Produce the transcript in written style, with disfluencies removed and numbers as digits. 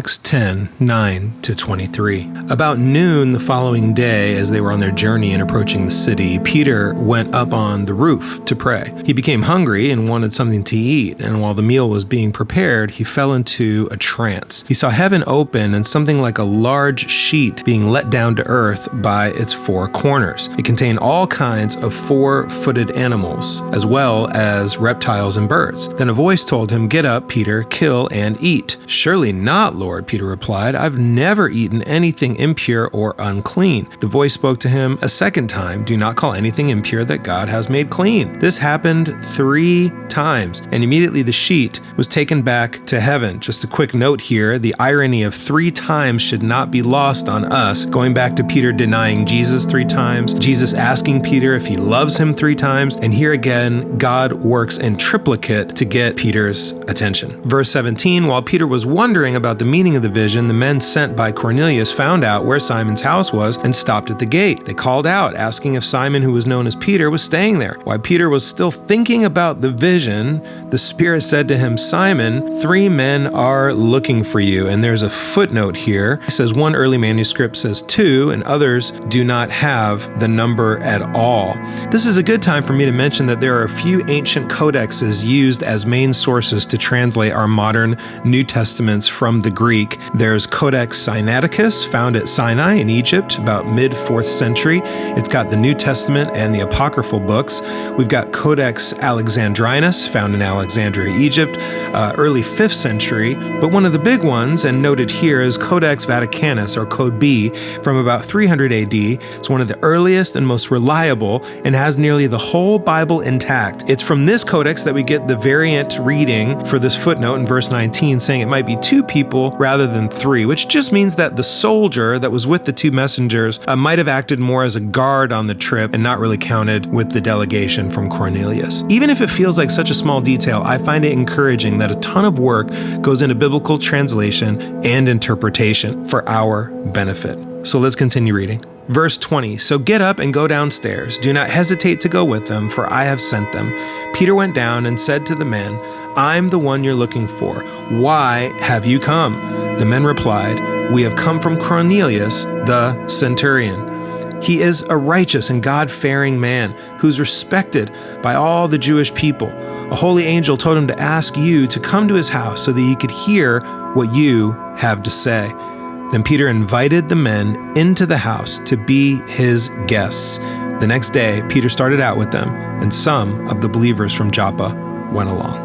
Acts 10:9-23. About noon the following day, as they were on their journey and approaching the city, Peter went up on the roof to pray. He became hungry and wanted something to eat, and while the meal was being prepared, he fell into a trance. He saw heaven open and something like a large sheet being let down to earth by its four corners. It contained all kinds of four-footed animals, as well as reptiles and birds. Then a voice told him, "Get up, Peter, kill and eat." "Surely not, Lord," Peter replied. "I've never eaten anything impure or unclean." The voice spoke to him a second time, "Do not call anything impure that God has made clean." This happened 3 times, and immediately the sheet was taken back to heaven. Just a quick note here, the irony of 3 times should not be lost on us. Going back to Peter denying Jesus 3 times, Jesus asking Peter if he loves him 3 times, and here again, God works in triplicate to get Peter's attention. Verse 17, while Peter was wondering about the meaning of the vision, the men sent by Cornelius found out where Simon's house was and stopped at the gate. They called out, asking if Simon, who was known as Peter, was staying there. While Peter was still thinking about the vision, the Spirit said to him, "Simon, 3 men are looking for you." And there's a footnote here. It says one early manuscript says 2, and others do not have the number at all. This is a good time for me to mention that there are a few ancient codexes used as main sources to translate our modern New Testaments from the Greek. There's Codex Sinaiticus, found at Sinai in Egypt, about mid-4th century. It's got the New Testament and the Apocryphal books. We've got Codex Alexandrinus, found in Alexandria, Egypt, early 5th century. But one of the big ones, and noted here, is Codex Vaticanus, or Code B, from about 300 AD. It's one of the earliest and most reliable and has nearly the whole Bible intact. It's from this codex that we get the variant reading for this footnote in verse 19, saying it might be 2 people rather than 3, which just means that the soldier that was with the 2 messengers might have acted more as a guard on the trip and not really counted with the delegation from Cornelius. Even if it feels like such a small detail, I find it encouraging that a ton of work goes into biblical translation and interpretation for our benefit. So let's continue reading. Verse 20, so get up and go downstairs. Do not hesitate to go with them, for I have sent them. Peter went down and said to the men, I'm the one you're looking for. Why have you come? The men replied, we have come from Cornelius, the centurion. He is a righteous and God-fearing man who's respected by all the Jewish people. A holy angel told him to ask you to come to his house so that he could hear what you have to say. Then Peter invited the men into the house to be his guests. The next day, Peter started out with them, and some of the believers from Joppa went along.